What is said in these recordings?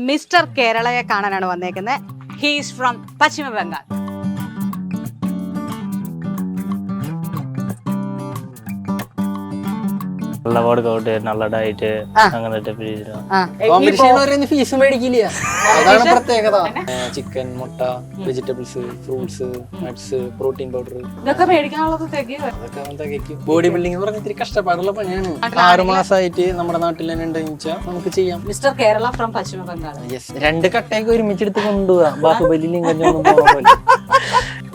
Mister കേരളയെ കാണാനാണ് വന്നേക്കുന്നത്. He's from പശ്ചിമ ബംഗാൾ. നല്ല വർക്കൗട്ട്, നല്ല ഡയറ്റ്, അങ്ങനത്തെ ഫീസ് മേടിക്കില്ല. അതാണ് പ്രത്യേകത. ചിക്കൻ, മുട്ട, vegetables, fruits, nuts, protein powder ഇതൊക്കെ മേടിക്കാനുള്ളത് തികയ്ക്കും. ബോഡി ബിൽഡിംഗ് എന്ന് പറഞ്ഞാൽ ഇത്തിരി കഷ്ടപ്പാടുള്ള പണിയാണ്. 6 മാസമായിട്ട് നമ്മുടെ നാട്ടിൽ തന്നെ ഉണ്ടെന്ന് വെച്ചാൽ നമുക്ക് ചെയ്യാം. മിസ്റ്റർ കേരള ഫ്രം പശ്ചിമ ബംഗാൾ. 2 കട്ടയൊക്കെ ഒരുമിച്ചെടുത്ത് കൊണ്ടുപോവാ. ബാഹുബലി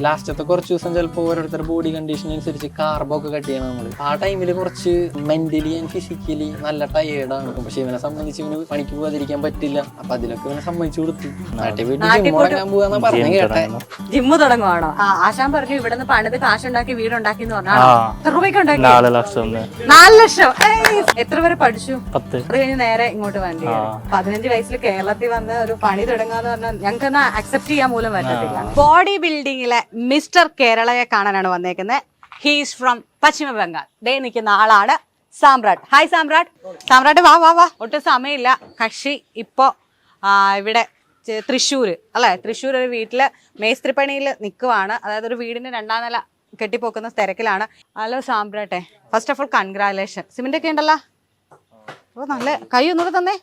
ലാസ്റ്റത്തെ കുറച്ച് ദിവസം ചിലപ്പോൾ ഓരോരുത്തരുടെ ബോഡി കണ്ടീഷൻ അനുസരിച്ച് കാർബൊക്കെ കട്ട് ചെയ്യണം നമ്മള്. ആ ടൈമിൽ കുറച്ച് മെന്റലി ആൻഡ് ഫിസിക്കലി നല്ല ടയേർഡാണ്. പക്ഷെ ഇവനെ സംബന്ധിച്ച് ഇവന് പണിക്ക് പോകാതിരിക്കാൻ പറ്റില്ല. അപ്പൊ അതിലൊക്കെ ഇവനെ സമ്മതിച്ചു കൊടുത്തു. നാട്ടിൽ വീട്ടിൽ ജിം തുടങ്ങാൻ പോവാന്ന് പറഞ്ഞു കേട്ടെ. ജിമ്മ് തുടങ്ങുവാണോ? ആശാൻ പറഞ്ഞു ഇവിടെ നിന്ന് പണിത് കാശുണ്ടാക്കി വീടുണ്ടാക്കി എന്ന് പറഞ്ഞാൽ എത്ര രൂപയ്ക്ക് ഉണ്ടാക്കി? 4 ലക്ഷം. 4 ലക്ഷം. എത്ര വരെ പഠിച്ചു? 10. അത് കഴിഞ്ഞ് നേരെ ഇങ്ങോട്ട് വണ്ടി. 15 വയസ്സിൽ കേരളത്തിൽ വന്ന് ഒരു പണി തുടങ്ങാന്ന് പറഞ്ഞാൽ ഞങ്ങൾക്ക് അക്സെപ്റ്റ് ചെയ്യാൻ പോലും പറ്റത്തില്ല. ബോഡി ബിൽഡിങ്ങിലെ മിസ്റ്റർ കേരളയെ കാണാനാണ് വന്നേക്കുന്നത്. ഹീസ് ഫ്രം പശ്ചിമ ബംഗാൾ. ദേ നിൽക്കുന്ന ആളാണ് സാമ്രാട്ട്. ഹായ് സാമ്രാട്ട്. സാമ്രാട്ട് വാ വാ വാ. ഒട്ടും സമയമില്ല. കക്ഷി ഇപ്പോ ഇവിടെ തൃശ്ശൂര് അല്ലെ, തൃശ്ശൂർ ഒരു വീട്ടില് മേസ്ത്രിപ്പണിയിൽ നിൽക്കുവാണ്. അതായത് ഒരു വീടിന്റെ 2ാം നില കെട്ടിപ്പോക്കുന്ന തിരക്കിലാണ്. ഹലോ സാമ്രാട്ടെ, first of all congratulation. Cement ഒക്കെ ഉണ്ടല്ലോ. അപ്പൊ നല്ല കൈ ഒന്നുകൂടെ തന്നേ.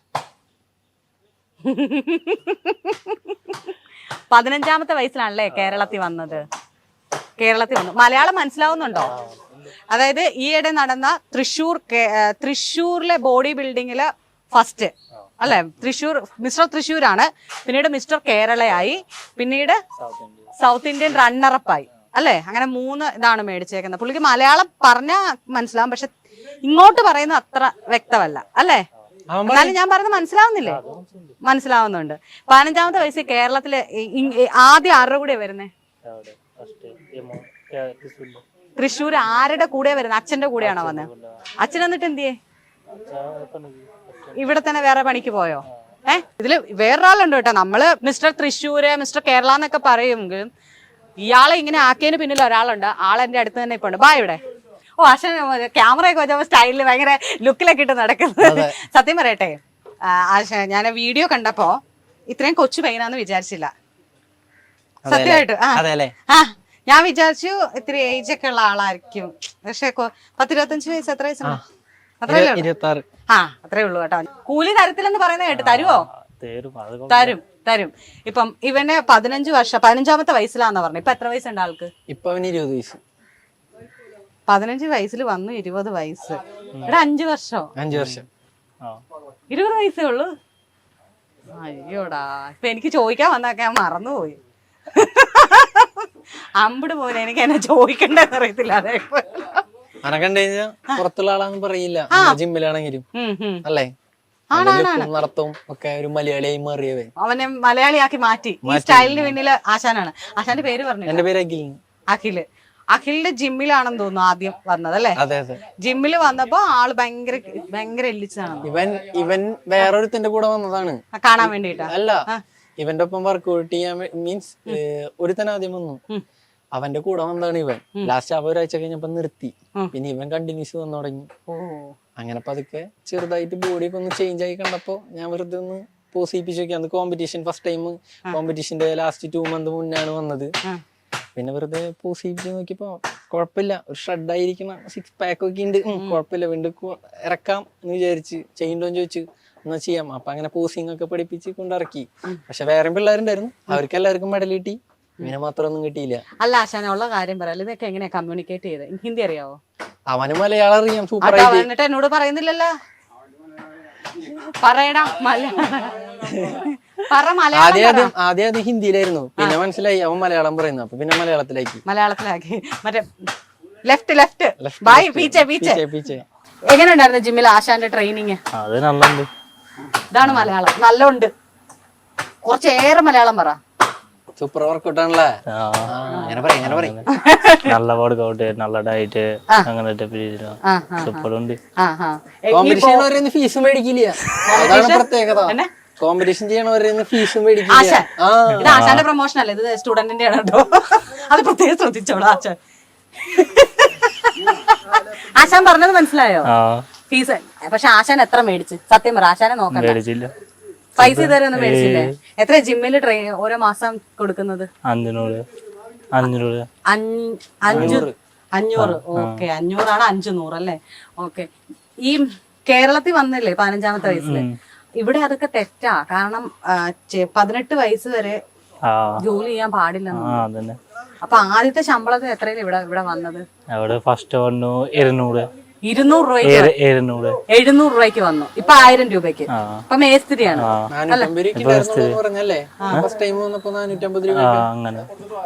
15ാമത്തെ വയസ്സിലാണല്ലേ കേരളത്തിൽ വന്നത്? കേരളത്തിൽ വന്നു. മലയാളം മനസ്സിലാവുന്നുണ്ടോ? അതായത് ഈയിടെ നടന്ന തൃശ്ശൂരിലെ ബോഡി ബിൽഡിങ്ങില് ഫസ്റ്റ് അല്ലെ, മിസ്റ്റർ തൃശ്ശൂരാണ്. പിന്നീട് മിസ്റ്റർ കേരളയായി, പിന്നീട് സൗത്ത് ഇന്ത്യൻ റണ്ണറപ്പായി അല്ലെ. അങ്ങനെ 3 ഇതാണ് മേടിച്ചേക്കുന്നത്. പുള്ളിക്ക് മലയാളം പറഞ്ഞാൽ മനസ്സിലാവും, പക്ഷെ ഇങ്ങോട്ട് പറയുന്നത് അത്ര വ്യക്തമല്ല അല്ലേ. എന്നാലും ഞാൻ പറയുന്നത് മനസ്സിലാവുന്നില്ലേ? മനസ്സിലാവുന്നുണ്ട്. 15ാമത്തെ വയസ്സിൽ കേരളത്തില് ആദ്യം ആരുടെ കൂടെ വരുന്നേ? തൃശ്ശൂർ ആരുടെ കൂടെ വരുന്നത്? അച്ഛന്റെ കൂടെയാണോ വന്നത്? അച്ഛൻ എന്നിട്ട് എന്തിയേ? ഇവിടെ തന്നെ വേറെ പണിക്ക് പോയോ? ഇതില് വേറൊരാളുണ്ട് കേട്ടോ. നമ്മള് മിസ്റ്റർ തൃശ്ശൂര്, മിസ്റ്റർ കേരള എന്നൊക്കെ പറയുമെങ്കിലും ഇയാളെ ഇങ്ങനെ ആക്കിയതിന് പിന്നിൽ ഒരാളുണ്ട്. ആളെന്റെ അടുത്ത് തന്നെ ഇപ്പൊ ഉണ്ട്. ബാ ഇവിടെ. ഓ ആശാൻ ക്യാമറയൊക്കെ വെച്ചപ്പോ സ്റ്റൈലില് ഭയങ്കര ലുക്കിലൊക്കെ ഇട്ട് നടക്കുന്നത്. സത്യം പറയട്ടെ, ഞാൻ വീഡിയോ കണ്ടപ്പോ ഇത്രയും കൊച്ചു പയ്യനാന്ന് വിചാരിച്ചില്ല സത്യമായിട്ട്. ഞാൻ വിചാരിച്ചു ഇത്തിരി ഏജ് ഒക്കെ ഉള്ള ആളായിരിക്കും. പക്ഷെ 10-25 വയസ്സ്. എത്ര വയസ്സുണ്ട്? അത്രേ ഉള്ളൂ കേട്ടോ. കൂലി തരത്തില്ലെന്ന് പറയുന്നത് കേട്ട്. തരുവോ? തരും. ഇപ്പം ഇവന് 15ാമത്തെ വയസ്സിലാന്ന് പറഞ്ഞു. ഇപ്പൊ എത്ര വയസ്സുണ്ട് ആൾക്ക്? ഇപ്പൊ 20 വയസ്സ്. 15 വയസ്സിൽ വന്നു 20 വയസ്സ്. ഇവിടെ 5 വർഷം. 20 വയസ്സേ ഉള്ളൂ. അയ്യോടാ, ഇപ്പൊ എനിക്ക് ചോദിക്കാൻ വന്നൊക്കെ ഞാൻ മറന്നുപോയി. അമ്പട് പോലെ എനിക്ക് എന്നെ ചോദിക്കണ്ടെന്ന് അറിയത്തില്ല. അതെ പുറത്തുള്ള ആളാന്ന് പറയില്ല. ജിമ്മിലാണെങ്കിലും അല്ലേ, നടത്തവും ഒക്കെ ഒരു മലയാളിയായി മാറിയവേ. അവനെ മലയാളിയാക്കി മാറ്റി. ഈ സ്റ്റൈലിന് പിന്നില് ആശാനാണ്. ആശാന്റെ പേര് പറഞ്ഞു? എന്റെ പേര് അഖിൽ. അഖിലിന്റെ ജിമ്മിലാണെന്ന് തോന്നുന്നു ആദ്യം വന്നത് അല്ലേ? ജിമ്മില് വന്നപ്പോ ആള് ഭയങ്കര എല്ലിച്ചാണ്. ഇവൻ വേറൊരുത്തിന്റെ കൂടെ വന്നതാണ് കാണാൻ വേണ്ടിട്ട്. അല്ല, ഇവന്റെ ഒപ്പം വർക്ക്ഔട്ട് ചെയ്യാൻ മീൻസ് ഒരുത്തൻ ആദ്യം വന്നു. അവന്റെ കൂടെ വന്നതാണ് ഇവൻ. ലാസ്റ്റ് ഒരാഴ്ച കഴിഞ്ഞപ്പോ നിർത്തി. പിന്നെ ഇവൻ കണ്ടിന്യൂസ് വന്നു തുടങ്ങി. അങ്ങനെ പതുക്കെ ചെറുതായിട്ട് ബോഡി ഒക്കെ ഒന്ന് ചേഞ്ച് ആയി കണ്ടപ്പോ ഞാൻ വെറുതെ ഒന്ന് പോസിപ്പിച്ച് നോക്കി. അന്ന് കോമ്പറ്റീഷൻ ഫസ്റ്റ് ടൈം, കോമ്പറ്റീഷന്റെ ലാസ്റ്റ് 2 മന്ത് മുന്നാണ് വന്നത്. പിന്നെ വെറുതെ പോസിപ്പിച്ച് നോക്കിയപ്പോ കുഴപ്പമില്ല, ഒരു ഷ്രെഡ് ആയിരിക്കണം, 6 പാക്ക് ഒക്കെ ഉണ്ട്, കുഴപ്പമില്ല, വീണ്ടും ഇറക്കാം എന്ന് വിചാരിച്ച്. ചെയ്യണ്ടോന്ന് ചോദിച്ചു, എന്നാ ചെയ്യാം. അപ്പൊ അങ്ങനെ പോസിങ് ഒക്കെ പഠിപ്പിച്ച് കൊണ്ടിറക്കി. പക്ഷെ വേറെ പിള്ളേരുണ്ടായിരുന്നു, അവർക്ക് എല്ലാവർക്കും മെഡൽ കിട്ടി. ഇവനെ മാത്രമൊന്നും കിട്ടിയില്ല. അല്ല ആശാന, ഉള്ള കാര്യം പറയാം. ഇതൊക്കെ എങ്ങനെയാ കമ്മ്യൂണിക്കേറ്റ് ചെയ്ത്? ഹിന്ദി അറിയാവോ? അവന് മലയാളം അറിയാം. സൂപ്പർ. എന്നിട്ട് എന്നോട് പറയുന്നില്ലല്ലോ. പറയടാ ആദ്യം ഹിന്ദിയിലായിരുന്നു, പിന്നെ മനസ്സിലായി അവൻ മലയാളം പറയുന്നു. അപ്പൊ പിന്നെ മലയാളത്തിലാക്കി. മറ്റേ ലെഫ്റ്റ് ബൈ പീച്ചെ. എങ്ങനെയുണ്ടായിരുന്നു ജിമ്മിൽ ആശാന്റെ ട്രെയിനിങ്? ഇതാണ് മലയാളം. നല്ലുണ്ട്. കുറച്ചേറെ മലയാളം പറ. സൂപ്പർ വർക്കൗട്ട് ആണല്ലേ. നല്ല വർക്കൗട്ട്, നല്ല ഡയറ്റ്, അങ്ങനത്തെ കോമ്പറ്റീഷൻ ഫീസ് മേടിക്കില്ല. അതാണ് പ്രത്യേകത. കോമ്പറ്റീഷൻ ചെയ്യണവരെ ഫീസും മേടിക്കില്ല. ഇത് ആശാന്റെ പ്രൊമോഷൻ അല്ലേ, ഇത് സ്റ്റുഡന്റിന്റെ ആണ് കേട്ടോ. അത് പ്രത്യേകം ശ്രദ്ധിച്ചോളൂ ആശാൻ. ആശാൻ പറഞ്ഞത് മനസ്സിലായോ? ഫീസ്. പക്ഷെ ആശാൻ എത്ര മേടിച്ചു? സത്യം പറ, ആശാനെ നോക്കണ്ട. പൈസ ഇതുവരെ ഒന്നും മേടിച്ചില്ലേ? എത്ര ജിമ്മിൽ ഓരോ മാസം കൊടുക്കുന്നത്? 500. 500. ഓക്കെ, 500 500 അല്ലേ? ഓക്കെ. ഈ കേരളത്തിൽ വന്നില്ലേ 15ാമത്തെ വയസ്സില്, ഇവിടെ അതൊക്കെ തെറ്റാ. കാരണം 18 വയസ്സ് വരെ ജോലി ചെയ്യാൻ പാടില്ലെന്ന്. അപ്പൊ ആദ്യത്തെ ശമ്പളത്തിൽ എത്രയിലും ഇവിടെ വന്നത്? അവിടെ ഫസ്റ്റ് വന്നു 200. 200 രൂപയ്ക്ക് 700 രൂപയ്ക്ക് വന്നു. ഇപ്പൊ 1000 രൂപയ്ക്ക്. അപ്പൊ മേസ്ത്രിയാണ്.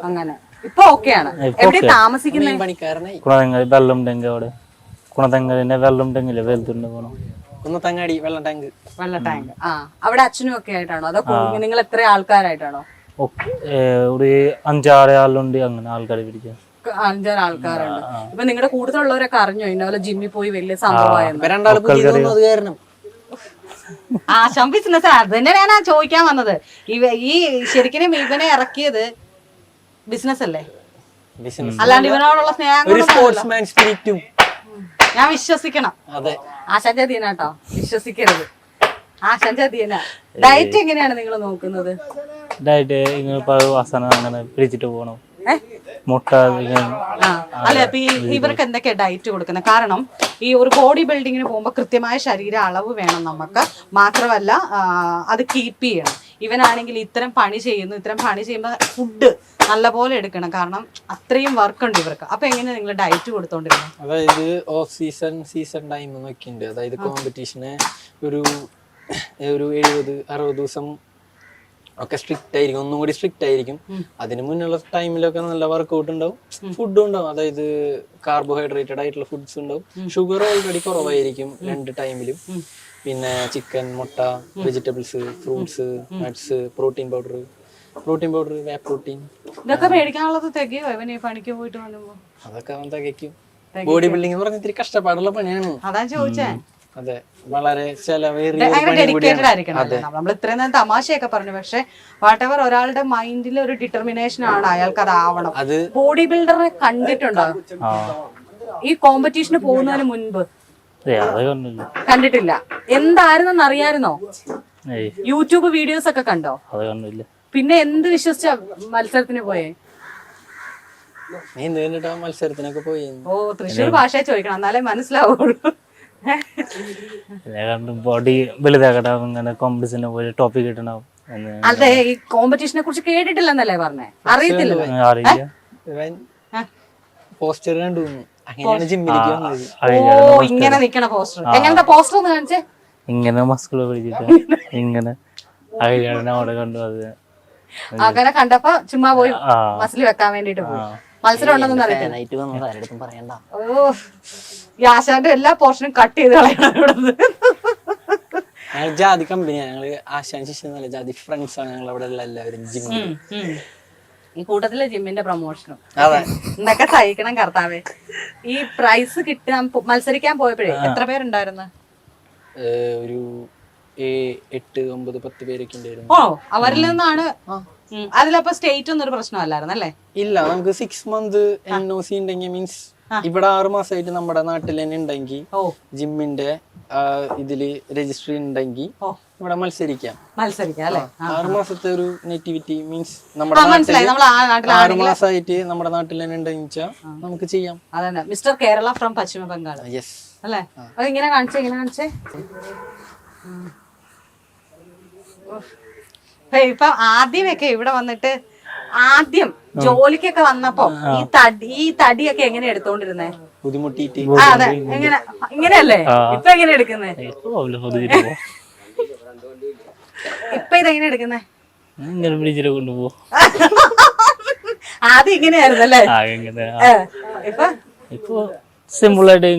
അങ്ങനെ ഇപ്പൊ ഓക്കെയാണ്. എവിടെ താമസിക്കുന്നത്? വെള്ളം ടാങ്ക് അവിടെ കുണത്തങ്ങലിന്റെ വെള്ളം ടാങ്കില് വലുതുണ്ട് പോണം. വെള്ള ടാങ്ക്. ആ, അവിടെ അച്ഛനും ഒക്കെ ആയിട്ടാണോ അതോ നിങ്ങൾ എത്ര ആൾക്കാരായിട്ടാണോ? ഒരു 5-6 ആളുണ്ട്. അങ്ങനെ ആൾക്കാരെ പിടിക്കാൻ 5-6 ആൾക്കാരുണ്ട്. ഇപ്പൊ നിങ്ങളുടെ കൂടുതലുള്ളവരൊക്കെ അറിഞ്ഞോ ഇന്നലെ ജിമ്മിൽ പോയി വലിയ സംഭവമായിരുന്നു? ആശാൻ ബിസിനസ്. അത് തന്നെയാണ് ഞാൻ ചോദിക്കാൻ വന്നത്. ഈ ശരിക്കും ഇവനെ ഇറക്കിയത് ബിസിനസ് അല്ലേ? അല്ലാണ്ട് ഇവനോടുള്ള സ്നേഹം ഞാൻ വിശ്വസിക്കണം. ആശാൻ ചതിയനാട്ടോ, വിശ്വസിക്കരുത്. ആശാൻ ചതിയന. ഡയറ്റ് എങ്ങനെയാണ് നിങ്ങൾ നോക്കുന്നത്? ഡയറ്റ് അങ്ങനെ പിടിച്ചിട്ട് പോകണം. മുട്ട അല്ലെ, അപ്പൊ ഇവർക്ക് എന്തൊക്കെയാ ഡയറ്റ് കൊടുക്കുന്നത്? കാരണം ഈ ഒരു ബോഡി ബിൽഡിങ്ങിന് പോകുമ്പോൾ കൃത്യമായ ശരീര അളവ് വേണം നമുക്ക്. മാത്രമല്ല അത് കീപ്പ് ചെയ്യണം. ഇവനാണെങ്കിൽ ഇത്തരം പണി ചെയ്യുമ്പോൾ ഫുഡ് നല്ലപോലെ എടുക്കണം. കാരണം അത്രയും വർക്ക് ഉണ്ട് ഇവർക്ക്. അപ്പൊ എങ്ങനെയാ നിങ്ങൾ ഡയറ്റ് കൊടുത്തോണ്ടിരുന്നത്? അതായത് ഓഫ് സീസൺ ടൈം നോക്കിണ്ട്. അതായത് കോമ്പറ്റീഷന് ഒരു 70-60 ദിവസം ഒക്കെ സ്ട്രിക്റ്റ് ആയിരിക്കും, ഒന്നും കൂടി സ്ട്രിക്റ്റ് ആയിരിക്കും. അതിന് മുന്നുള്ള ടൈമിലൊക്കെ നല്ല വർക്കൗട്ട് ഉണ്ടാവും, ഫുഡും ഉണ്ടാവും. അതായത് കാർബോഹൈഡ്രേറ്റഡ് ആയിട്ടുള്ള ഫുഡ്സ് ഉണ്ടാവും. ഷുഗർ ഓൾറെഡി കുറവായിരിക്കും 2 ടൈമിലും. പിന്നെ ചിക്കൻ, മുട്ട, vegetables, fruits, nuts, protein powder, വേ പ്രോട്ടീൻ. ഇതൊക്കെ മേടിക്കാനുള്ളത് തികയോ ഇവന് പണിക്ക് പോയിട്ട് വന്നുമ്പോ? അതൊക്കെ അവൻ തികയ്ക്കും. ബോഡി ബിൽഡിംഗ് എന്ന് പറഞ്ഞ ഇത്തിരി കഷ്ടപ്പാടുള്ള പണിയാണ്. അതാ ചോദിച്ചേ. അതെ, വളരെ ഡെഡിക്കേറ്റഡ് ആയിരിക്കണം. നമ്മൾ ഇത്രയും നേരം തമാശയൊക്കെ പറഞ്ഞു, പക്ഷെ വാട്ടെവർ ഒരാളുടെ മൈൻഡിൽ ഒരു ഡിറ്റർമിനേഷൻ ആണ് അയാൾക്ക് അത് ആവണം. ബോഡി ബിൽഡറെ കണ്ടിട്ടുണ്ടോ ഈ കോമ്പറ്റീഷന് പോകുന്നതിന് മുൻപ്? കണ്ടിട്ടില്ല. എന്തായിരുന്നെന്ന് അറിയായിരുന്നോ? യൂട്യൂബ് വീഡിയോസ് ഒക്കെ കണ്ടോ? പിന്നെ എന്ത് വിശ്വസിച്ച മത്സരത്തിന് പോയേ? മത്സരത്തിനൊക്കെ പോയി. ഓ, തൃശ്ശൂർ ഭാഷ ചോദിക്കണം, എന്നാലേ മനസ്സിലാവുള്ളൂ. ബോഡി വലുതാകണം, അങ്ങനെ കോമ്പറ്റീഷന് പോയി ടോപ്പിക് കിട്ടണം. അതെ, ഈ കോമ്പറ്റീഷനെ കുറിച്ച് കേട്ടിട്ടില്ലെന്നല്ലേ പറഞ്ഞേ? അറിയത്തില്ല. പോസ്റ്റർ കണ്ടു, ഇങ്ങനെ നിക്കണ പോസ്റ്റർ. എങ്ങനത്തെ പോസ്റ്റർ ഒന്ന് കാണിച്ചേ? ഇങ്ങനെ മസ്കുള് പിടിച്ചിട്ട് ഇങ്ങനെ അവിടെ കണ്ടു. അത് അങ്ങനെ കണ്ടപ്പോ ചുമ്മാ പോയി മസിൽ വെക്കാൻ വേണ്ടിട്ട് പോയി. മത്സരം ഉണ്ടെന്ന് അറിയത്തില്ല. ഓ, ഈ ആശാന്റെ എല്ലാ പോർഷനും കട്ട് ചെയ്ത് കളയണം ഇവിടുന്ന്. ജാതി കമ്പനിയാണ് ഞങ്ങള്. ആശാൻ ശിഷ്യന്നല്ല, ജാതി ഫ്രണ്ട്സ് ആണ് ഞങ്ങൾ അവിടെ എല്ലാവരും. ജിമ്മിൽ ഈ കൂട്ടത്തിലെ ജിമ്മിന്റെ പ്രൊമോഷനും എന്തൊക്കെ സഹിക്കണം കർത്താവേ. ഈ പ്രൈസ് കിട്ടാൻ മത്സരിക്കാൻ പോയപ്പോഴേ എത്ര പേരുണ്ടായിരുന്നു? ഒരു 8, 9, 10 പേരൊക്കെ ഉണ്ടായിരുന്നു. ഓ, അവരിൽ നിന്നാണ്. അതിലപ്പോ സ്റ്റേറ്റ് ഒന്നും ഒരു പ്രശ്നമല്ലായിരുന്നു അല്ലേ? ഇല്ല, നമുക്ക് 6 month NOC ഉണ്ടെങ്കിൽ, മീൻസ് ഇവിടെ 6 മാസമായിട്ട് നമ്മുടെ നാട്ടിൽ തന്നെ ഉണ്ടെങ്കിൽ, ജിമ്മിന്റെ ഇതില് രജിസ്ട്രി ഉണ്ടെങ്കിൽ ഇവിടെ മത്സരിക്കാം അല്ലേ? 6 മാസത്തെ ഒരു നേറ്റിവിറ്റി മീൻസ് നമ്മുടെ 6 മാസമായിട്ട് നമ്മുടെ നാട്ടിൽ തന്നെ ഉണ്ടെങ്കിൽ നമുക്ക് ചെയ്യാം. അതന്നെ, mister Kerala from Paschim Bengal. Yes അല്ലേ? അത് ഇങ്ങനെ കാണിച്ചേ. ഇപ്പൊ ആദ്യമൊക്കെ ഇവിടെ വന്നിട്ട് ആദ്യം ജോലിക്കൊക്കെ വന്നപ്പോ ഈ തടിയൊക്കെ എങ്ങനെ എടുത്തോണ്ടിരുന്നേ? ബുദ്ധിമുട്ടിട്ട്. അതെ, ഇങ്ങനെയല്ലേ? ഇപ്പൊ എങ്ങനെ എടുക്കുന്നേ? ഇപ്പൊ ഇതെങ്ങനെ എടുക്കുന്നേ? ആദ്യം ഇങ്ങനെയായിരുന്നല്ലേ? ഇപ്പൊ സിമ്പിൾ ആയിട്ട്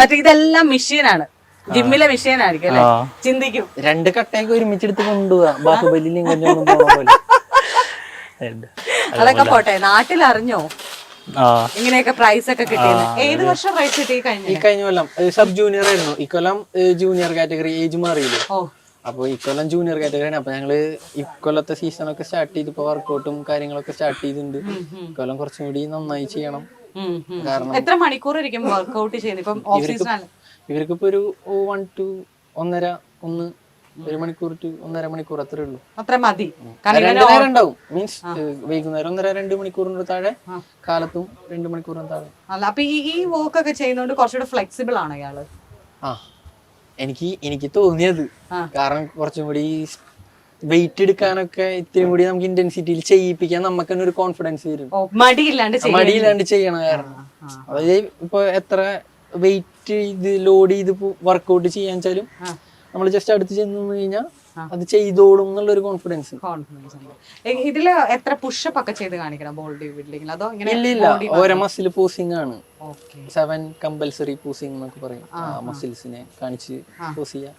മറ്റേ ഇതെല്ലാം മെഷീനാണ്, ജിമ്മിലെ മെഷീനായിരിക്കും അല്ലേ? ചിന്തിക്കും. 2 കട്ടയൊക്കെ ഒരുമിച്ചെടുത്ത് കൊണ്ടുപോവാ. ബാഹുബലി അതൊക്കെ പോട്ടെ, നാട്ടിൽ അറിഞ്ഞോ ഇങ്ങനെയൊക്കെ പ്രൈസ് ഒക്കെ കിട്ടിയത്? ഏത് വർഷം പ്രൈസ് കിട്ടി? ഈ കഴിഞ്ഞ കൊല്ലം സബ് ജൂനിയർ ആയിരുന്നു. ഇക്കൊല്ലം ജൂനിയർ കാറ്റഗറി, ഏജ് മാറിയില്ലേ? അപ്പൊ ഇക്കൊല്ലം ജൂനിയർ കാറ്റഗറിയാണ്. അപ്പൊ ഞങ്ങള് ഇക്കൊല്ലത്തെ സീസൺ ഒക്കെ സ്റ്റാർട്ട് ചെയ്ത് ഇപ്പൊ വർക്കൗട്ടും കാര്യങ്ങളൊക്കെ സ്റ്റാർട്ട് ചെയ്തിട്ടുണ്ട്. ഇക്കൊല്ലം കുറച്ചും കൂടി നന്നായി ചെയ്യണം. കാരണം എത്ര മണിക്കൂർ ഇരിക്കും വർക്കൗട്ട് ചെയ്യുന്നത്? ഇപ്പം ഇവർക്കിപ്പോ ഒരു 1 to 1.5 1 മണിക്കൂർ to 1.5 മണിക്കൂർ അത്രേ ഉള്ളൂ. അത്ര മതി. 2 നേരം ഉണ്ടാവും. മീൻസ് വൈകുന്നേരം 1.5-2 മണിക്കൂറിന് താഴെ, കാലത്തും 2 മണിക്കൂറിന് താഴെ. അല്ല അപ്പൊ ഈ വർക്ക് ഒക്കെ ചെയ്യുന്നോണ്ട് കുറച്ചുകൂടെ ഫ്ലെക്സിബിൾ ആണ് ഇയാള്. ആ എനിക്ക് തോന്നിയത് കാരണം കുറച്ചും കൂടി വെയിറ്റ് എടുക്കാനൊക്കെ ഇത്തിരി കൂടി നമുക്ക് ഇന്റൻസിറ്റിയിൽ ചെയ്യിപ്പിക്കാൻ നമുക്ക് തന്നെ ഒരു കോൺഫിഡൻസ് വരും. മടിയില്ലാണ്ട് ചെയ്യണം. കാരണം അതായത് ഇപ്പൊ എത്ര വെയിറ്റ് ഇത് ലോഡ് ചെയ്ത് വർക്ക്ഔട്ട് ചെയ്യാൻ വെച്ചാലും നമ്മൾ ജസ്റ്റ് അടുത്ത് ചെന്ന് കഴിഞ്ഞാൽ അത് ചെയ്തോളും എന്നുള്ളൊരു കോൺഫിഡൻസ്. ഇതില് എത്ര പുഷപ്പ് ഒക്കെ ചെയ്ത് കാണിക്കണം ബോഡി ബിൽഡിംഗിൽ? അതോ ഇല്ല, ഓരോ മസിൽ പൂസിംഗ് ആണ്. 7 കമ്പൽസറി പൂസിംഗ് എന്നൊക്കെ പറയും. മസിൽസിനെ കാണിച്ച് പൂസ് ചെയ്യാം.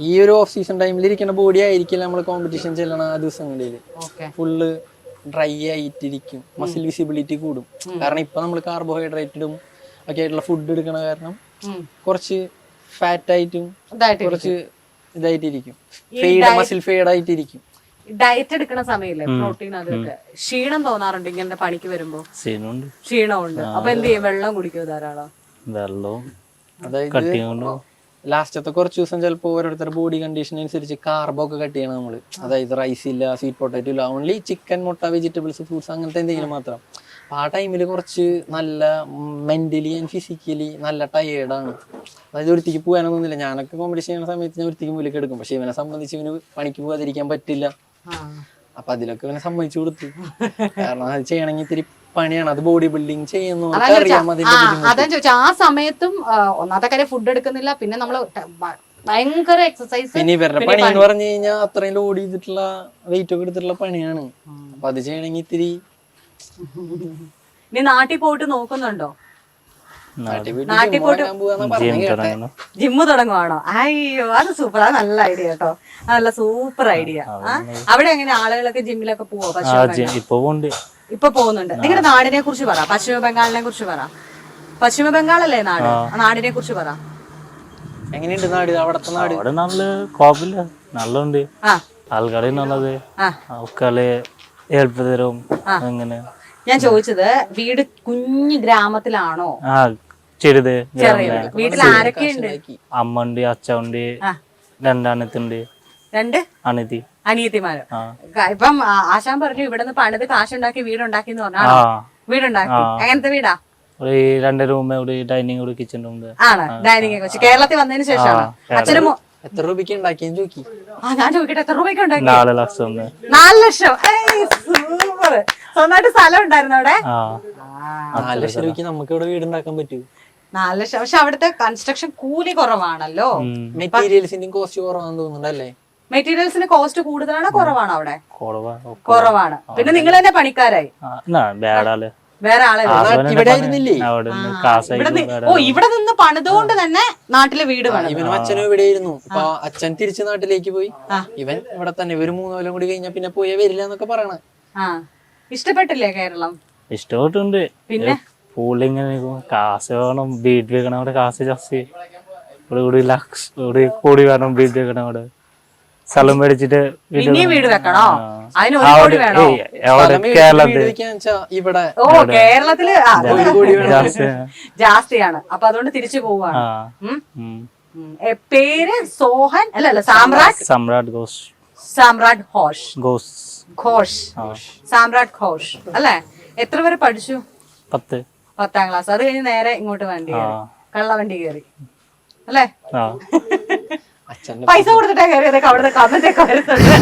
ഈ ഒരു ഓഫ് സീസൺ ടൈമിൽ ഇരിക്കുന്ന ബോഡി ആയിരിക്കില്ല നമ്മൾ കോമ്പറ്റീഷൻ ചെല്ലണ ആ ദിവസങ്ങളിൽ ഫുള്ള് ഡ്രൈ ആയിട്ടിരിക്കും. മസിൽ വിസിബിലിറ്റി കൂടും. കാരണം ഇപ്പൊ നമ്മൾ കാർബോഹൈഡ്രേറ്റഡും ഒക്കെ ആയിട്ടുള്ള ഫുഡ് എടുക്കണ കാരണം കുറച്ച് ഫാറ്റ് ആയിട്ടും കുറച്ച് ഇതായിട്ടിരിക്കും. മസിൽ ഫെയ്ഡ് ആയിട്ടിരിക്കും. ഡയറ്റ് എടുക്കുന്ന സമയല്ലേ പ്രോട്ടീൻ അതൊക്കെ ക്ഷീണം തോന്നാറുണ്ട് ഇങ്ങനെ പണിക്ക് വരുമ്പോ? ക്ഷീണമുണ്ട്. അപ്പൊ എന്ത് ചെയ്യും? വെള്ളം കുടിക്കുമോ ധാരാളം? അതായത് ലാസ്റ്റത്തെ കുറച്ച് ദിവസം ചിലപ്പോ ഓരോരുത്തരുടെ ബോഡി കണ്ടീഷൻ അനുസരിച്ച് കാർബൊക്കെ കട്ട് ചെയ്യണം നമ്മള്. അതായത് റൈസ് ഇല്ല, സ്വീറ്റ് പൊട്ടാറ്റോ ഇല്ല, ഓൺലി ചിക്കൻ, മുട്ട, വെജിറ്റബിൾസ്, ഫ്രൂട്ട്സ് അങ്ങനത്തെ എന്തെങ്കിലും മാത്രം. അപ്പൊ ആ ടൈമിൽ കുറച്ച് നല്ല മെന്റലി ആൻഡ് ഫിസിക്കലി നല്ല ടയേർഡാണ്. അതായത് ഒരുത്തിക്ക് പോകാനൊന്നുമില്ല. ഞാനൊക്കെ കോമ്പറ്റീഷൻ ചെയ്യുന്ന സമയത്ത് ഞാൻ ഒരുത്തിക്ക് മുന്നിലേക്ക് എടുക്കും. പക്ഷെ ഇവനെ സംബന്ധിച്ച് ഇവന് പണിക്ക് പോകാതിരിക്കാൻ പറ്റില്ല. അപ്പൊ അതിലൊക്കെ ഇവനെ സമ്മതിച്ചു കൊടുത്തു. കാരണം അത് ചെയ്യണമെങ്കിൽ ഇത്തിരി പണിയാണ്. അത് ബോഡി ബിൽഡിങ് ചെയ്യുന്നു. അതാ ചോദിച്ചാ ആ സമയത്തും ഒന്നാമത്തെ കാര്യം ഫുഡ് എടുക്കുന്നില്ല, പിന്നെ നമ്മള് ഭയങ്കര എക്സസൈസ്. പിന്നെ ഇവരുടെ പണി എന്ന് പറഞ്ഞു കഴിഞ്ഞാൽ അത്രയും ലോഡ് ചെയ്തിട്ടുള്ള വെയിറ്റ് ഒക്കെ എടുത്തിട്ടുള്ള പണിയാണ്. അപ്പൊ അത് ചെയ്യണമെങ്കിൽ ഇത്തിരി. നീ നാട്ടിൽ പോയിട്ട് നോക്കുന്നുണ്ടോ? നാട്ടിൽ പോയിട്ട് ജിമ്മ് തുടങ്ങുവാണോ? അയ്യോ അത് സൂപ്പർ. അത് നല്ല ഐഡിയ കേട്ടോ. നല്ല സൂപ്പർ ഐഡിയ. അവിടെ എങ്ങനെ ആളുകളൊക്കെ ജിമ്മിലൊക്കെ പോവോ? ഇപ്പൊ പോകുന്നുണ്ട്. നിങ്ങളുടെ നാടിനെ കുറിച്ച് പറ. പശ്ചിമ ബംഗാളിനെ കുറിച്ച് പറ. പശ്ചിമ ബംഗാളല്ലേ നാട്? നാടിനെ കുറിച്ച് പറ. എങ്ങനെയുണ്ട് നാട്? അവിടത്തെ നാട് നല്ല കുഴപ്പമില്ല, നല്ലുണ്ട്. ആൾക്കാരെ നല്ലത് ആൾക്കാരെ ഏൽപ്പതരും. അങ്ങനെ ഞാൻ ചോദിച്ചത് വീട് കുഞ്ഞു ഗ്രാമത്തിലാണോ? ചെറുത്. വീട്ടിൽ ആരൊക്കെ ഉണ്ട്? അമ്മ ഉണ്ട്, അച്ഛ ഉണ്ട്, 2 അനിയത്തിണ്ട്. 2 അനിയത്തിമാര്. ഇപ്പം ആശാൻ പറഞ്ഞു ഇവിടെ നിന്ന് പണിത് കാശുണ്ടാക്കി വീടുണ്ടാക്കി എന്ന് പറഞ്ഞാണോ? വീടുണ്ടാക്കി. എങ്ങനത്തെ വീടാ? 2 റൂം, ഒരു ഡൈനിങ്, ഒരു കിച്ചൺ റൂം ആണ്. ഡൈനിങ് ഒക്കെ വെച്ച് കേരളത്തിൽ വന്നതിന് ശേഷമാണ്. അച്ഛനും എത്ര രൂപയ്ക്ക് ഉണ്ടാക്കിയെന്ന് ചോദിക്കി. ഞാൻ ചോദിക്കട്ടെ, എത്ര രൂപയ്ക്ക് ഉണ്ടാക്കി? 4 ലക്ഷം. 4 ലക്ഷം. സൂപ്പർ. സ്വന്തമായിട്ട് സ്ഥലം ഉണ്ടായിരുന്നു അവിടെ? 4 ലക്ഷം രൂപയ്ക്ക് നമുക്ക് ഇവിടെ വീടുണ്ടാക്കാൻ പറ്റൂ? 4 ലക്ഷം. പക്ഷെ അവിടുത്തെ കൺസ്ട്രക്ഷൻ കൂലി കുറവാണല്ലോ. മെറ്റീരിയൽസിന്റെ കോസ്റ്റ് കുറവാണെന്ന് തോന്നുന്നുണ്ടല്ലേ? മെറ്റീരിയൽസിന് കോസ്റ്റ് കൂടുതലാണോ കുറവാണോ? അവിടെ കുറവാണ്. പിന്നെ നിങ്ങൾ തന്നെ പണിക്കാരായി? വേറെ ആളെ ഇവിടെ ആയിരുന്നില്ലേ? ഇവിടെ നിന്ന് പണിതുകൊണ്ട് തന്നെ നാട്ടില് വീട് വേണം. ഇവനും അച്ഛനും ഇവിടെ ആയിരുന്നു. അപ്പൊ അച്ഛൻ തിരിച്ച് നാട്ടിലേക്ക് പോയി. ഇവൻ ഇവിടെ തന്നെ. ഇവര് 3 കൊല്ലം കൂടി കഴിഞ്ഞാൽ പിന്നെ പോയാ വരില്ല എന്നൊക്കെ പറയണ. ഇഷ്ടപ്പെട്ടില്ലേ കേരളം? ഇഷ്ടപ്പെട്ടുണ്ട്. പിന്നെ പൂളിങ്ങനെ കാശ് വേണം, വീട് വെക്കണം. അവിടെ കാശ് ജാസ്തി. ഇവിടെ കോടി വേണം വീട് വെക്കണം. അവിടെ സ്ഥലം മേടിച്ചിട്ട് വീട് വെക്കണോ? അതിന് കേരളത്തില് ജാസ്തിയാണ്. അപ്പൊ അതുകൊണ്ട് തിരിച്ചു പോവാണ്. പേര് സോഹൻ അല്ലല്ല, സാമ്രാട്ട് ഘോഷ് അല്ലെ? എത്ര വരെ പഠിച്ചു? 10ാം ക്ലാസ്. അത് കഴിഞ്ഞ് നേരെ ഇങ്ങോട്ട് വണ്ടി കയറി, കള്ളവണ്ടി കയറി അല്ലേ? പൈസ കൊടുത്തിട്ടാ കയറിയതൊക്കെ അവിടുത്തെ കമന്റൊക്കെ വരുന്നുണ്ട്.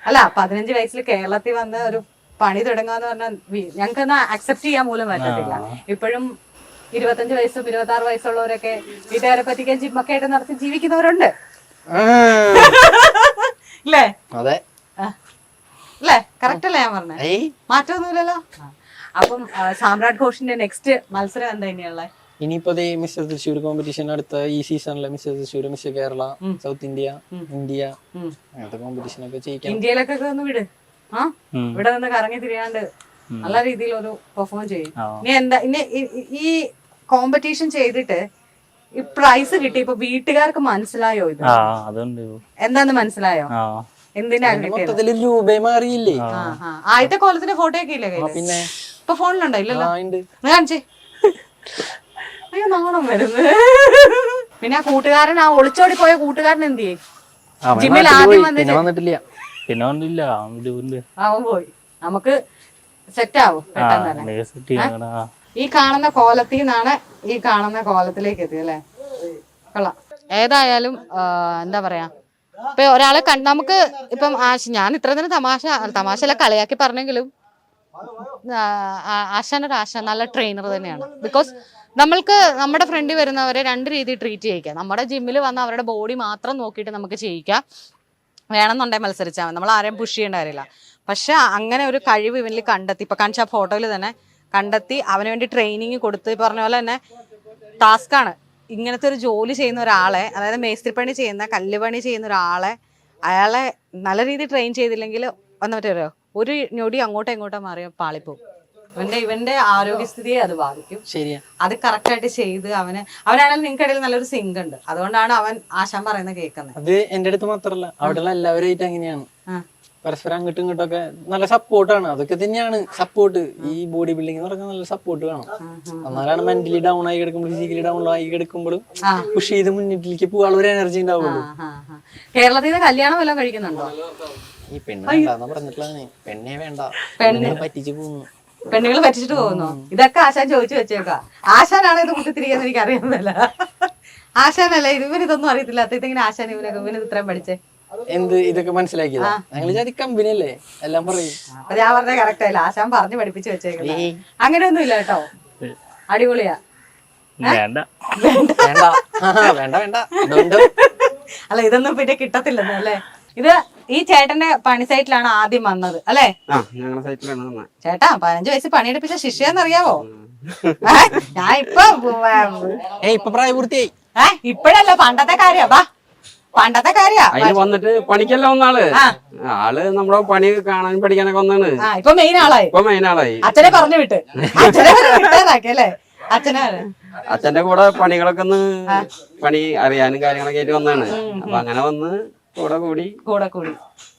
അല്ല 15 വയസ്സിൽ കേരളത്തിൽ വന്ന് ഒരു പണി തുടങ്ങാന്ന് പറഞ്ഞാൽ ഞങ്ങൾക്കൊന്ന് അക്സെപ്റ്റ് ചെയ്യാൻ പോലും പറ്റത്തില്ല. ഇപ്പോഴും 25 വയസ്സും 26 വയസ്സുള്ളവരൊക്കെ വീട്ടുകാരെ പറ്റിക്കാൻ ജിമ്മൊക്കെ ആയിട്ട് നടത്തി ജീവിക്കുന്നവരുണ്ട്. അല്ലേ? അല്ലേ? കറക്റ്റ് അല്ലേ ഞാൻ പറഞ്ഞേ? മാറ്റമൊന്നുമില്ലല്ലോ. അപ്പം സാമ്രാട്ട് ഘോഷിന്റെ നെക്സ്റ്റ് മത്സരം എന്താ ഇനിയുള്ള? ഇനിയിപ്പോ മിസ്റ്റർ തൃശ്ശൂർ കോമ്പറ്റീഷൻ അടുത്ത ഈ സീസണില് mister Thrissur, mister Kerala, south India, അങ്ങനത്തെ കോമ്പറ്റീഷൻ ഒക്കെ ചെയ്യിക്കാം. ഇന്ത്യയിലൊക്കെ ഒന്ന് വിട്. ഇവിടെ നിന്ന് കറങ്ങി തിരിയാണ്ട് നല്ല രീതിയിൽ ഒരു പെർഫോം ചെയ്യും. ഇനി എന്താ ഈ കോമ്പറ്റീഷൻ ചെയ്തിട്ട് ഈ പ്രൈസ് കിട്ടി ഇപ്പൊ വീട്ടുകാർക്ക് മനസ്സിലായോ ഇത് എന്താന്ന്? മനസ്സിലായോ എന്തിനാ മൊത്തത്തിൽ രൂപ മാറിയില്ലേ? ആദ്യത്തെ കോലത്തിന്റെ ഫോട്ടോ ഒക്കെ ഇല്ലേ കയ്യില്? പിന്നെ ഇപ്പൊ ഫോണിലുണ്ടോ? ഇല്ലല്ലോ. കാണിച്ചേ. അയ്യോ നാണം വരുന്നത്. പിന്നെ ആ കൂട്ടുകാരൻ, ആ ഒളിച്ചോടി പോയ കൂട്ടുകാരൻ എന്ത് ചെയ്യും? അവൻ ജിമ്മിൽ നാട്ടിൽ ആദ്യം പോയി, വന്ന് പിന്നെ വന്നിട്ടില്ല. പിന്നെ ഒന്നുമില്ല, അവൻ അവൻ പോയി. നമുക്ക് സെറ്റ് ആവും പെട്ടെന്ന് തന്നെ. സെറ്റ് ചെയ്യണം. ഈ കാണുന്ന കോലത്തിൽ നിന്നാണ് ഈ കാണുന്ന കോലത്തിലേക്ക് എത്തി അല്ലേ? കൊള്ളാം. ഏതായാലും എന്താ പറയാ, ഇപ്പൊ ഒരാളെ നമുക്ക് ഇപ്പം ഞാൻ ഇത്ര തന്നെ തമാശ കളിയാക്കി പറഞ്ഞെങ്കിലും ആശാൻ നല്ല ട്രെയിനർ തന്നെയാണ്. ബിക്കോസ് നമ്മൾക്ക് നമ്മുടെ ഫ്രണ്ടിൽ വരുന്നവരെ രണ്ട് രീതിയിൽ ട്രീറ്റ് ചെയ്യിക്കാം. നമ്മുടെ ജിമ്മിൽ വന്ന് അവരുടെ ബോഡി മാത്രം നോക്കിയിട്ട് നമുക്ക് ചെയ്യിക്കാം, വേണമെന്നുണ്ടെങ്കിൽ മത്സരിച്ചാൽ മതി, നമ്മൾ ആരെയും പുഷ് ചെയ്യേണ്ട കാര്യമില്ല. പക്ഷെ അങ്ങനെ ഒരു കഴിവ് ഇവനിൽ കണ്ടെത്തി, ഇപ്പൊ കാണിച്ച ആ ഫോട്ടോയിൽ തന്നെ കണ്ടെത്തി അവന് വേണ്ടി ട്രെയിനിങ് കൊടുത്ത്, പറഞ്ഞ പോലെ തന്നെ ടാസ്ക്കാണ് ഇങ്ങനത്തെ ഒരു ജോലി ചെയ്യുന്ന ഒരാളെ, അതായത് മേസ്ത്രിപ്പണി ചെയ്യുന്ന, കല്ലുപണി ചെയ്യുന്ന ഒരാളെ, അയാളെ നല്ല രീതിയിൽ ട്രെയിൻ ചെയ്തില്ലെങ്കിൽ വന്നിട്ട് വരിക ഒരു ഞൊടി അങ്ങോട്ടോ ഇങ്ങോട്ടോ മാറിയ പാളിപ്പോവും. ഇവന്റെ ആരോഗ്യസ്ഥിതിയെ അത് ബാധിക്കും. ശരിയാ. അത് കറക്റ്റായിട്ട് ചെയ്ത് അവനാണെങ്കിൽ നിങ്ങൾക്ക് ഇടയിൽ നല്ലൊരു സിങ്ക് ഉണ്ട്, അതുകൊണ്ടാണ് അവൻ ആശാൻ പറയുന്നത് കേൾക്കുന്നത്. അത് എന്റെ അടുത്ത് മാത്രല്ല, അവിടെയുള്ള എല്ലാവരും അങ്ങനെയാണ്. പരസ്പരം അങ്ങോട്ടും ഇങ്ങോട്ടൊക്കെ നല്ല സപ്പോർട്ടാണ്. അതൊക്കെ തന്നെയാണ് സപ്പോർട്ട്. ഈ ബോഡി ബിൽഡിംഗ് എന്ന് പറഞ്ഞാൽ നല്ല സപ്പോർട്ട് വേണം. എന്നാലാണ് മെന്റലി ഡൗൺ ആയി കിടക്കുമ്പോഴും ഫിസിക്കലി ഡൗൺ ആയി കിടക്കുമ്പോഴും പുഷ് ചെയ്ത് മുന്നിലേക്ക് പോകാനുള്ള ഒരു എനർജി ഉണ്ടാവുള്ളൂ. കേരളത്തിൽ നിന്ന് കല്യാണം വല്ലതും കഴിക്കുന്നുണ്ടോ? ഈ പെണ്ണ് വേണ്ടെന്ന് പറഞ്ഞിട്ടുള്ളതാണ്. പെണ്ണെ വേണ്ട, പെണ്ണെ പറ്റിച്ചു പോകുന്നു. പെണ്ണുങ്ങൾ പറ്റിച്ചിട്ട് പോകുന്നു. ഇതൊക്കെ ആശാൻ ചോദിച്ചു വെച്ചേക്ക. ആശാനാണ് ഇത് കുത്തിത്തിരിയെന്ന് എനിക്ക് അറിയുന്നില്ല. ആശാനല്ല ഇവനിതൊന്നും അറിയത്തില്ല. ഇങ്ങനെ ആശാൻ ഇവന് ഇത്രയും പഠിച്ചേ എന്ത് ഇതൊക്കെ മനസ്സിലാക്കിയതാ? ഞങ്ങൾ ജാതി കമ്പനി അല്ലേ, എല്ലാം പറയും. അപ്പൊ ഞാൻ പറഞ്ഞ കറക്റ്റ് ആയില്ല, ആശാൻ പറഞ്ഞു പഠിപ്പിച്ചു വെച്ചേക്കില്ല. അങ്ങനെയൊന്നും ഇല്ല കേട്ടോ, അടിപൊളിയാ. വേണ്ട വേണ്ട വേണ്ട വേണ്ട. അല്ല ഇതൊന്നും പിന്നെ കിട്ടത്തില്ലെന്ന് അല്ലേ? ഇത് ഈ ചേട്ടന്റെ പണി സൈറ്റിലാണ് ആദ്യം വന്നത് അല്ലേ? ചേട്ടാ 15 വയസ്സ് പണിയെടുപ്പിച്ച ശിഷ്യെന്നറിയാവോ? ഞാൻ ഇപ്പൊ പ്രായപൂർത്തിയായി. ഇപ്പഴല്ല, പണ്ടത്തെ കാര്യ. പണ്ടത്തെ കാര്യ വന്നിട്ട് പണിക്കല്ല ഒന്നാള്. ആള് നമ്മുടെ പണി കാണാൻ പഠിക്കാനൊക്കെ ഒന്നാണ്. ഇപ്പൊ മെയിൻ ആളായി. അച്ഛനെ പറഞ്ഞു വിട്ട് അല്ലേ? അച്ഛന്റെ കൂടെ പണികളൊക്കെ ഒന്ന് പണി അറിയാനും കാര്യങ്ങളൊക്കെ ആയിട്ട് വന്നാണ്. അപ്പൊ അങ്ങനെ വന്ന് കൂടെ കൂടി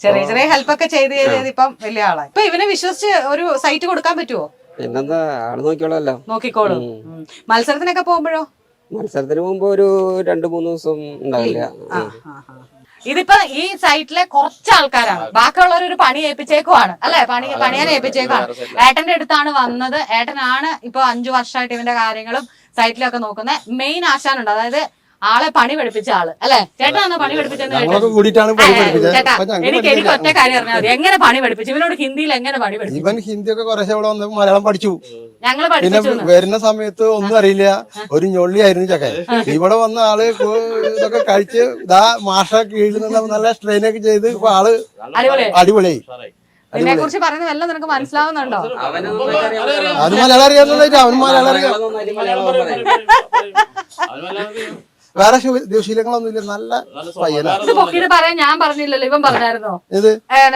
ചെറിയ ചെറിയ ഹെൽപ്പ് ഒക്കെ ചെയ്ത് ഇപ്പം വലിയ ആളായി. ഇപ്പൊ ഇവനെ വിശ്വസിച്ച് ഒരു സൈറ്റ് കൊടുക്കാൻ പറ്റുമോ? പിന്നെന്താ, ആള് നോക്കിക്കോളല്ലോ. നോക്കിക്കോളും. മത്സരത്തിനൊക്കെ പോകുമ്പോഴോ? മത്സരത്തിന് പോകുമ്പോ ഒരു 2-3 ദിവസം ഉണ്ടാവില്ല. ഇതിപ്പോ ഈ സൈറ്റിലെ കുറച്ച് ആൾക്കാരാണ്, ബാക്കിയുള്ളവർ ഒരു പണി ഏൽപ്പിച്ചേക്കുവാണ് അല്ലെ? പണിയാൻ ഏൽപ്പിച്ചേക്കുവാണ്. ഏട്ടന്റെ അടുത്താണ് വന്നത്. ഏട്ടനാണ് ഇപ്പൊ 5 വർഷമായിട്ട് ഇവന്റെ കാര്യങ്ങളും സൈറ്റിലൊക്കെ നോക്കുന്നത്. മെയിൻ ആശാനുണ്ട്, അതായത് ആളെ പണി പഠിപ്പിച്ച ആള് അല്ലെ? ചേട്ടനാണോ പണി പഠിപ്പിച്ചെന്ന്? ചേട്ടാ എനിക്ക് ഒറ്റ കാര്യം അറിഞ്ഞാൽ മതി, എങ്ങനെ പണി പഠിപ്പിച്ചു? ഇവനോട് ഹിന്ദിയിൽ എങ്ങനെ പണി പഠിപ്പിച്ചു? ഇവൻ ഹിന്ദിയൊക്കെ കുറേശ്ശെ ഇവിടെ വന്ന് മലയാളം പഠിച്ചു. ഞങ്ങള് പിന്നെ പഠിപ്പിച്ചു. വരുന്ന സമയത്ത് ഒന്നും അറിയില്ല, ഒരു ഞൊള്ളിയായിരുന്നു ചക്കൻ. ഇവിടെ വന്ന ആള് ഇതൊക്കെ കഴിച്ച് മാഷ കീഴിൽ നിന്ന് നല്ല സ്ട്രെയിനൊക്കെ ചെയ്ത് ഇപ്പൊ ആള് അടിപൊളിയായി. ഇതിനെ കുറിച്ച് പറയുന്നത് എല്ലാം നിനക്ക് മനസ്സിലാവുന്നുണ്ടോ? അത് മലയാളം അറിയാവുന്നതായിട്ട് അവന് മലയാളം അറിയാം. വേറെ ദുശീലങ്ങളൊന്നുമില്ല, നല്ല പയ്യനാണ്. ഇത് പൊക്കിട്ട് പറയാൻ ഞാൻ പറഞ്ഞില്ലല്ലോ, ഇവൻ പറഞ്ഞായിരുന്നോ? ഇത്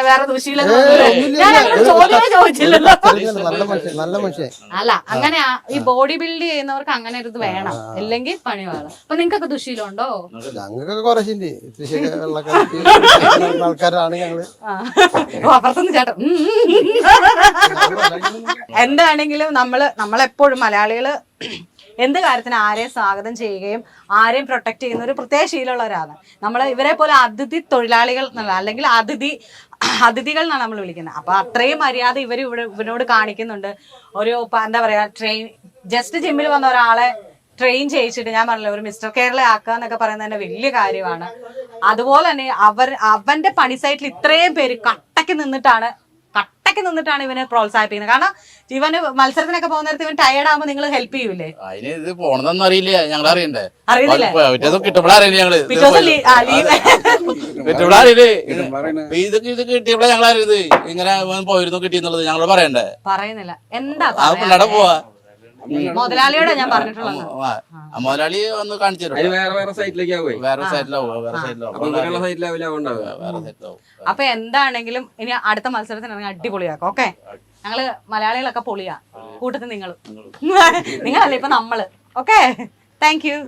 വേറെ ദുശീലങ്ങൾ ചോദിച്ചില്ലല്ലോ. നല്ല മനുഷ്യൻ. അല്ല, അങ്ങനെ ഈ ബോഡി ബിൽഡ് ചെയ്യുന്നവർക്ക് അങ്ങനെ ഒരു ഇത് വേണം, അല്ലെങ്കിൽ പണി വേണം. അപ്പൊ നിങ്ങൾക്കൊക്കെ ദുശീലം ഉണ്ടോ? ഞങ്ങൾക്കൊക്കെ കുറച്ചുണ്ട്. ആൾക്കാരാണ് ഞങ്ങള്. അപ്പുറത്തുനിന്ന് ചേട്ടൻ. എന്താണെങ്കിലും നമ്മളെപ്പോഴും മലയാളികള് എന്ത് കാര്യത്തിന് ആരെയും സ്വാഗതം ചെയ്യുകയും ആരെയും പ്രൊട്ടക്ട് ചെയ്യുന്ന ഒരു പ്രത്യേക ശീലമുള്ളവരാണ് നമ്മൾ. ഇവരെ പോലെ അതിഥി തൊഴിലാളികൾ എന്നല്ല, അല്ലെങ്കിൽ അതിഥികൾ എന്നാണ് നമ്മൾ വിളിക്കുന്നത്. അപ്പൊ അത്രയും മര്യാദ ഇവരോട് കാണിക്കുന്നുണ്ട്. ഒരു എന്താ പറയാ, ജസ്റ്റ് ജിമ്മിൽ വന്ന ഒരാളെ ട്രെയിൻ ചെയ്യിച്ചിട്ട്, ഞാൻ പറഞ്ഞില്ല, ഒരു മിസ്റ്റർ കേരള ആക്കുക എന്നൊക്കെ പറയുന്നത് തന്നെ വലിയ കാര്യമാണ്. അതുപോലെ തന്നെ അവന്റെ പണി സൈറ്റിൽ ഇത്രയും പേര് കട്ടക്ക് നിന്നിട്ടാണ് ഇവനെ പ്രോത്സാഹിപ്പിക്കുന്നത്. കാരണം ഇവന് മത്സരത്തിനൊക്കെ പോകുന്ന നേരത്തെ ഇവൻ ടയർഡ് ആകുമ്പോൾ നിങ്ങൾ ഹെൽപ്പ് ചെയ്യൂലേ? അതിന് ഇത് പോണെന്നൊന്നും അറിയില്ല, ഞങ്ങൾ അറിയണ്ടേ? അറിയില്ലേ? കിട്ടുമ്പോഴേ അറിയില്ല ഞങ്ങള്. കിട്ടുമ്പോഴേ ഇത് കിട്ടിയപ്പോഴേ ഞങ്ങൾ അറിയത് ഇങ്ങനെ പോയിരുന്നു കിട്ടിയെന്നുള്ളത് ഞങ്ങൾ പറയണ്ടേ? പറയുന്നില്ല. എന്താ പിള്ളേടെ പോവാ മുതലാളിയോടെ ഞാൻ പറഞ്ഞിട്ടുള്ളത്. മുതലാളി ഒന്ന് കാണിച്ചു തരും. വേറെ സൈറ്റിലേക്കാവേ, വേറെ സൈറ്റിലാവും. അപ്പൊ എന്താണെങ്കിലും ഇനി അടുത്ത മത്സരത്തിന് അടിപൊളിയാക്കും. ഓക്കെ, ഞങ്ങള് മലയാളികളൊക്കെ പൊളിയാ, കൂട്ടത്തിൽ നിങ്ങളല്ലേ ഇപ്പൊ നമ്മള്. Okay, thank you.